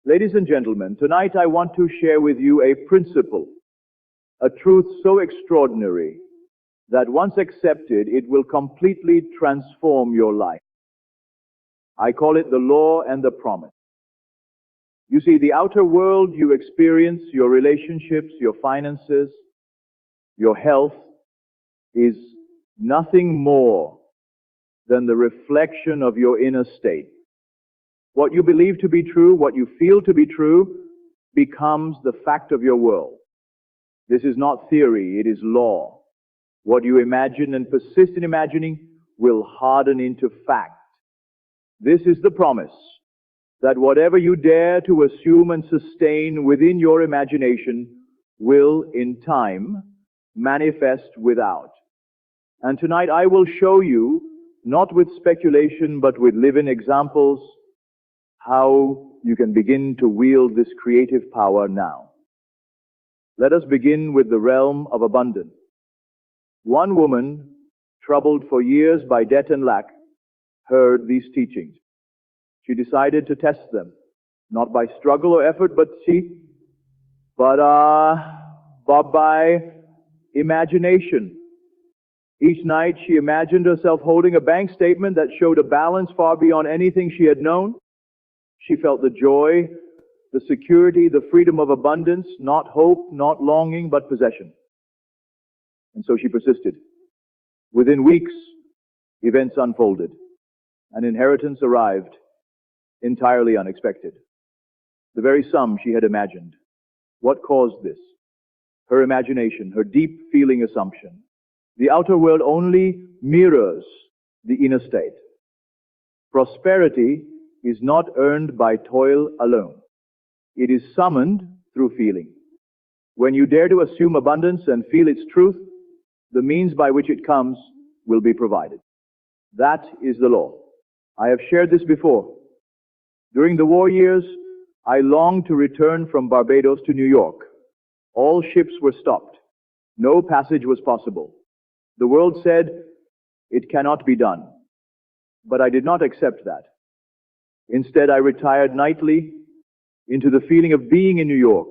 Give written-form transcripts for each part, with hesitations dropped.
Ladies and gentlemen, tonight I want to share with you a principle, a truth so extraordinary that once accepted, it will completely transform your life. I call it the law and the promise. You see, the outer world you experience, your relationships, your finances, your health, is nothing more than the reflection of your inner state. What you believe to be true, what you feel to be true, becomes the fact of your world. This is not theory, it is law. What you imagine and persist in imagining will harden into fact. This is the promise, that whatever you dare to assume and sustain within your imagination will, in time, manifest without. And tonight I will show you, not with speculation, but with living examples, how you can begin to wield this creative power now. Let us begin with the realm of abundance. One woman, troubled for years by debt and lack, heard these teachings. She decided to test them, not by struggle or effort, but by imagination. Each night she imagined herself holding a bank statement that showed a balance far beyond anything she had known. She felt the joy, the security, the freedom of abundance, not hope, not longing, but possession. And so she persisted. Within weeks, events unfolded. An inheritance arrived, entirely unexpected. The very sum she had imagined. What caused this? Her imagination, her deep feeling assumption. The outer world only mirrors the inner state. Prosperity is not earned by toil alone. It is summoned through feeling. When you dare to assume abundance and feel its truth, the means by which it comes will be provided. That is the law. I have shared this before. During the war years, I longed to return from Barbados to New York. All ships were stopped. No passage was possible. The world said, it cannot be done. But I did not accept that. Instead, I retired nightly into the feeling of being in New York.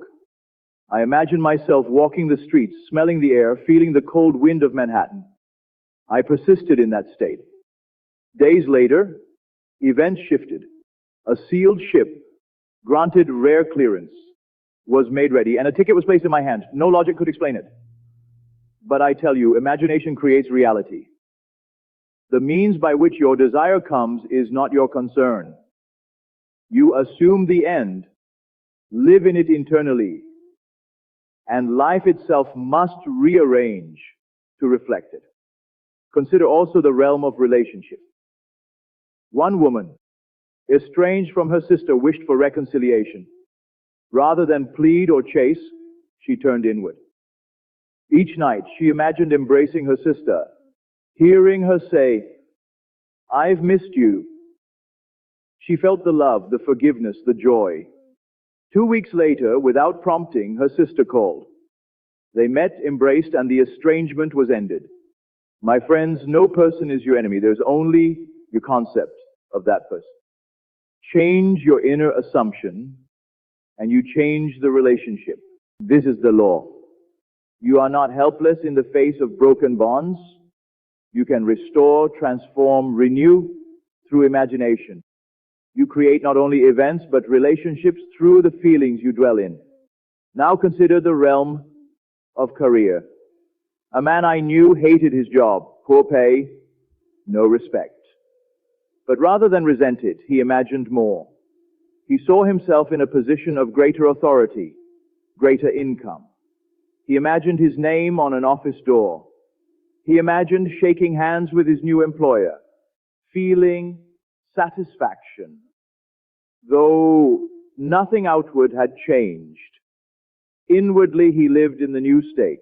I imagined myself walking the streets, smelling the air, feeling the cold wind of Manhattan. I persisted in that state. Days later, events shifted. A sealed ship, granted rare clearance, was made ready, and a ticket was placed in my hand. No logic could explain it. But I tell you, imagination creates reality. The means by which your desire comes is not your concern. You assume the end, live in it internally, and life itself must rearrange to reflect it. Consider also the realm of relationship. One woman, estranged from her sister, wished for reconciliation. Rather than plead or chase, she turned inward. Each night, she imagined embracing her sister, hearing her say, "I've missed you." She felt the love, the forgiveness, the joy. 2 weeks later, without prompting, her sister called. They met, embraced, and the estrangement was ended. My friends, no person is your enemy. There's only your concept of that person. Change your inner assumption, and you change the relationship. This is the law. You are not helpless in the face of broken bonds. You can restore, transform, renew through imagination. You create not only events, but relationships through the feelings you dwell in. Now consider the realm of career. A man I knew hated his job. Poor pay, no respect. But rather than resent it, he imagined more. He saw himself in a position of greater authority, greater income. He imagined his name on an office door. He imagined shaking hands with his new employer, feeling satisfaction, though nothing outward had changed. Inwardly, he lived in the new state.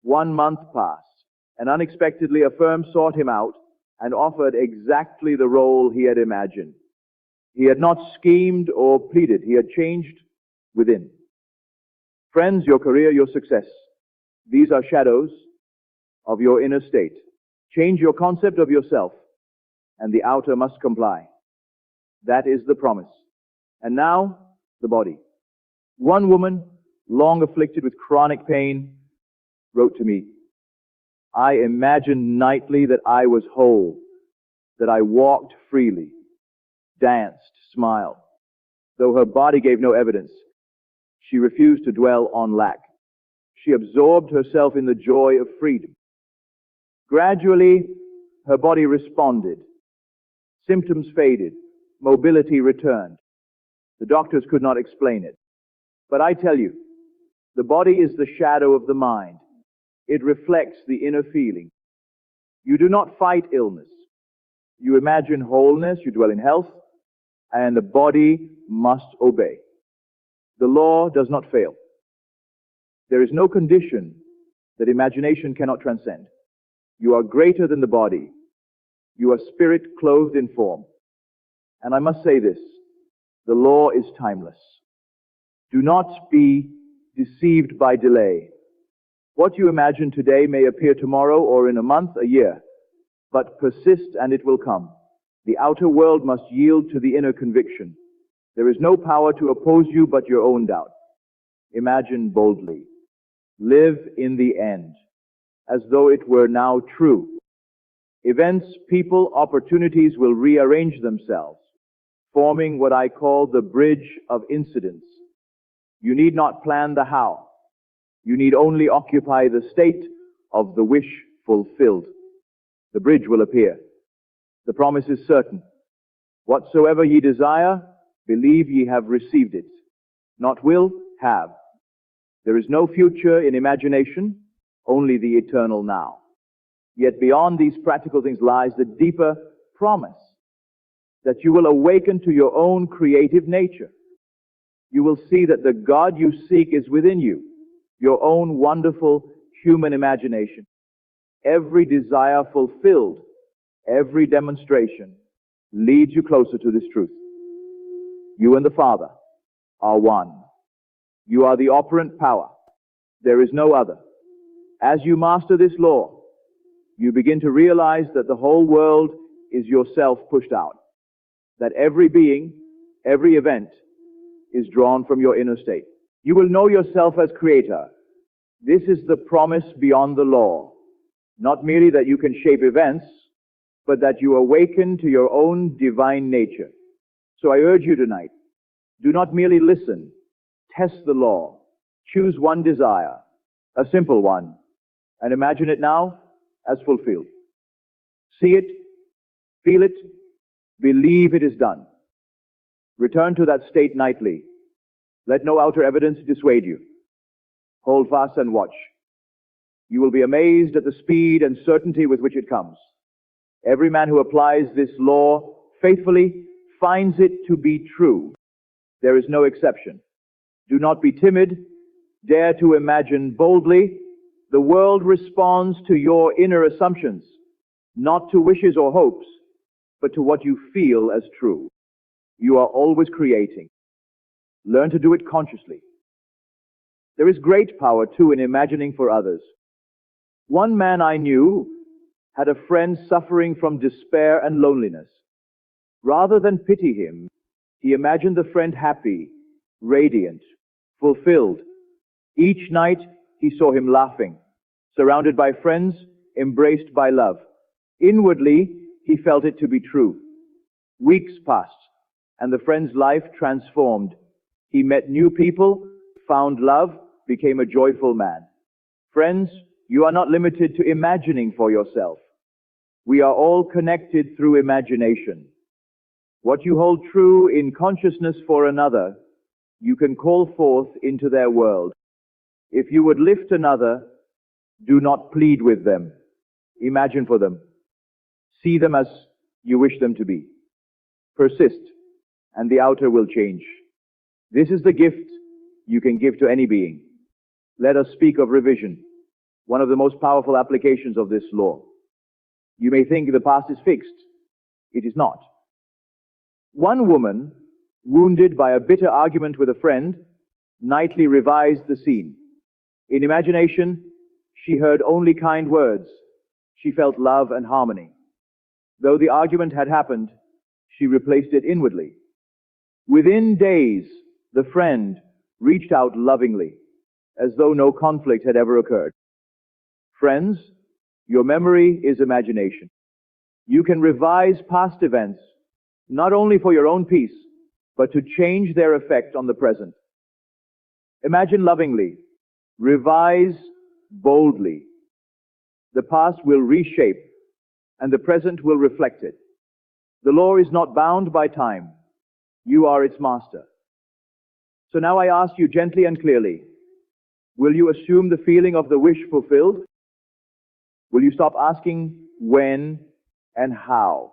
1 month passed, and unexpectedly a firm sought him out and offered exactly the role he had imagined. He had not schemed or pleaded. He had changed within. Friends, your career, your success, these are shadows of your inner state. Change your concept of yourself, and the outer must comply. That is the promise. And now, the body. One woman, long afflicted with chronic pain, wrote to me, "I imagined nightly that I was whole, that I walked freely, danced, smiled. Though her body gave no evidence, she refused to dwell on lack. She absorbed herself in the joy of freedom. Gradually, her body responded. Symptoms faded. Mobility returned. The doctors could not explain it. But I tell you, the body is the shadow of the mind. It reflects the inner feeling. You do not fight illness. You imagine wholeness, you dwell in health, and the body must obey. The law does not fail. There is no condition that imagination cannot transcend. You are greater than the body. You are spirit clothed in form. And I must say this, the law is timeless. Do not be deceived by delay. What you imagine today may appear tomorrow or in a month, a year, but persist and it will come. The outer world must yield to the inner conviction. There is no power to oppose you but your own doubt. Imagine boldly. Live in the end, as though it were now true. Events, people, opportunities will rearrange themselves, forming what I call the bridge of incidents. You need not plan the how. You need only occupy the state of the wish fulfilled. The bridge will appear. The promise is certain. Whatsoever ye desire, believe ye have received it. Not will, have. There is no future in imagination, only the eternal now. Yet beyond these practical things lies the deeper promise that you will awaken to your own creative nature. You will see that the God you seek is within you, your own wonderful human imagination. Every desire fulfilled, every demonstration leads you closer to this truth. You and the Father are one. You are the operant power. There is no other. As you master this law, you begin to realize that the whole world is yourself pushed out. That every being, every event is drawn from your inner state. You will know yourself as creator. This is the promise beyond the law. Not merely that you can shape events, but that you awaken to your own divine nature. So I urge you tonight, do not merely listen. Test the law. Choose one desire, a simple one, and imagine it now as fulfilled. See it, feel it, believe it is done. Return to that state nightly. Let no outer evidence dissuade you. Hold fast and watch. You will be amazed at the speed and certainty with which it comes. Every man who applies this law faithfully finds it to be true. There is no exception. Do not be timid. Dare to imagine boldly. The world responds to your inner assumptions, not to wishes or hopes, but to what you feel as true. You are always creating. Learn to do it consciously. There is great power, too, in imagining for others. One man I knew had a friend suffering from despair and loneliness. Rather than pity him, he imagined the friend happy, radiant, fulfilled. Each night he saw him laughing, surrounded by friends, embraced by love. Inwardly, he felt it to be true. Weeks passed, and the friend's life transformed. He met new people, found love, became a joyful man. Friends, you are not limited to imagining for yourself. We are all connected through imagination. What you hold true in consciousness for another, you can call forth into their world. If you would lift another, do not plead with them. Imagine for them. See them as you wish them to be. Persist, and the outer will change. This is the gift you can give to any being. Let us speak of revision, one of the most powerful applications of this law. You may think the past is fixed. It is not. One woman, wounded by a bitter argument with a friend, nightly revised the scene. In imagination, she heard only kind words. She felt love and harmony. Though the argument had happened, she replaced it inwardly. Within days, The friend reached out lovingly, as though no conflict had ever occurred. Friends, your memory is imagination. You can revise past events, not only for your own peace, but to change their effect on the present. Imagine lovingly, revise boldly. The past will reshape, and the present will reflect it. The law is not bound by time. You are its master. So now I ask you gently and clearly, will you assume the feeling of the wish fulfilled? Will you stop asking when and how,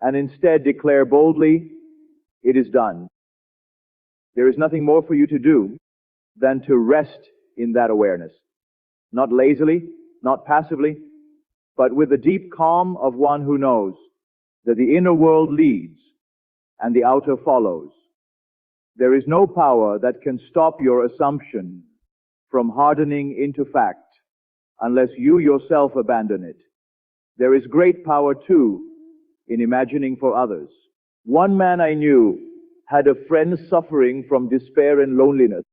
and instead declare boldly, it is done? There is nothing more for you to do than to rest in that awareness. Not lazily, not passively, but with the deep calm of one who knows that the inner world leads and the outer follows. There is no power that can stop your assumption from hardening into fact unless you yourself abandon it. There is great power, too, in imagining for others. One man I knew had a friend suffering from despair and loneliness.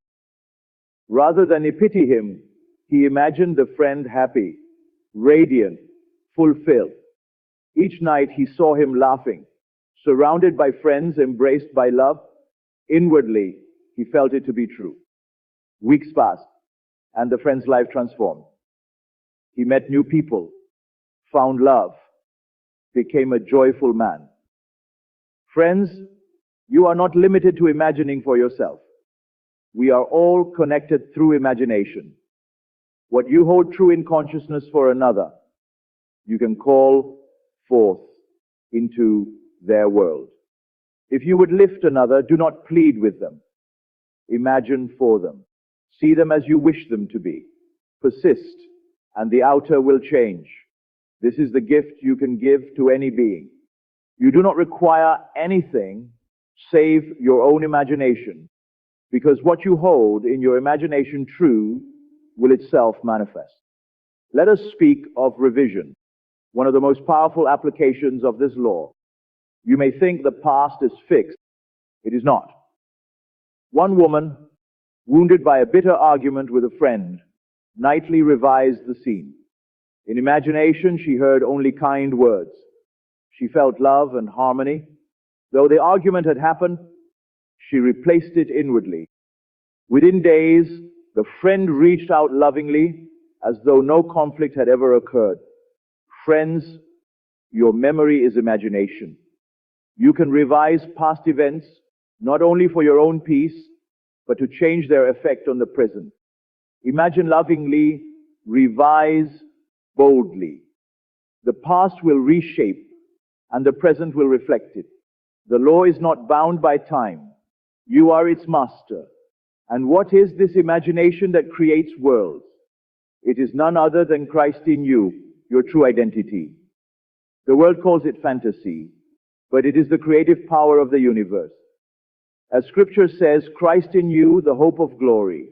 Rather than pity him, he imagined the friend happy, radiant, fulfilled. Each night he saw him laughing, surrounded by friends, embraced by love. Inwardly, he felt it to be true. Weeks passed, and the friend's life transformed. He met new people, found love, became a joyful man. Friends, you are not limited to imagining for yourself. We are all connected through imagination. What you hold true in consciousness for another, you can call forth into their world. If you would lift another, do not plead with them. Imagine for them. See them as you wish them to be. Persist, and the outer will change. This is the gift you can give to any being. You do not require anything save your own imagination, because what you hold in your imagination true will itself manifest. Let us speak of revision, one of the most powerful applications of this law. You may think the past is fixed. It is not. One woman, wounded by a bitter argument with a friend, nightly revised the scene. In imagination, she heard only kind words. She felt love and harmony. Though the argument had happened, she replaced it inwardly. Within days, the friend reached out lovingly as though no conflict had ever occurred. Friends, your memory is imagination. You can revise past events not only for your own peace, but to change their effect on the present. Imagine lovingly, revise boldly. The past will reshape, and the present will reflect it. The law is not bound by time. You are its master. And what is this imagination that creates worlds? It is none other than Christ in you, your true identity. The world calls it fantasy, but it is the creative power of the universe. As Scripture says, Christ in you, the hope of glory.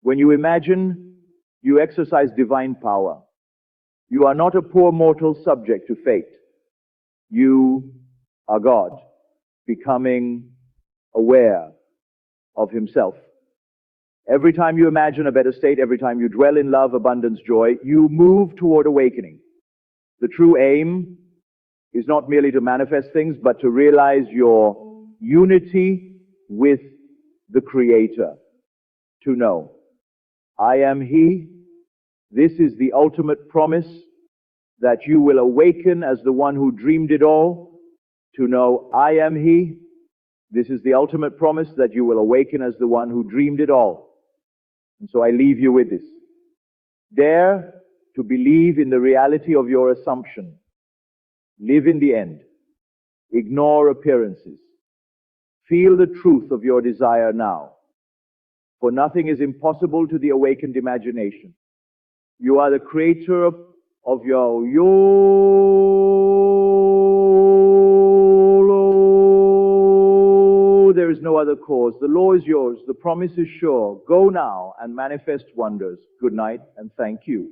When you imagine, you exercise divine power. You are not a poor mortal subject to fate. You are God, becoming aware of Himself. Every time you imagine a better state, every time you dwell in love, abundance, joy, you move toward awakening. The true aim is not merely to manifest things, but to realize your unity with the Creator. To know, I am He. This is the ultimate promise, that you will awaken as the one who dreamed it all. To know, I am He. This is the ultimate promise, that you will awaken as the one who dreamed it all. And so I leave you with this. Dare to believe in the reality of your assumption. Live in the end. Ignore appearances. Feel the truth of your desire now. For nothing is impossible to the awakened imagination. You are the creator of your there is no other cause. The law is yours. The promise is sure. Go now and manifest wonders. Good night and thank you.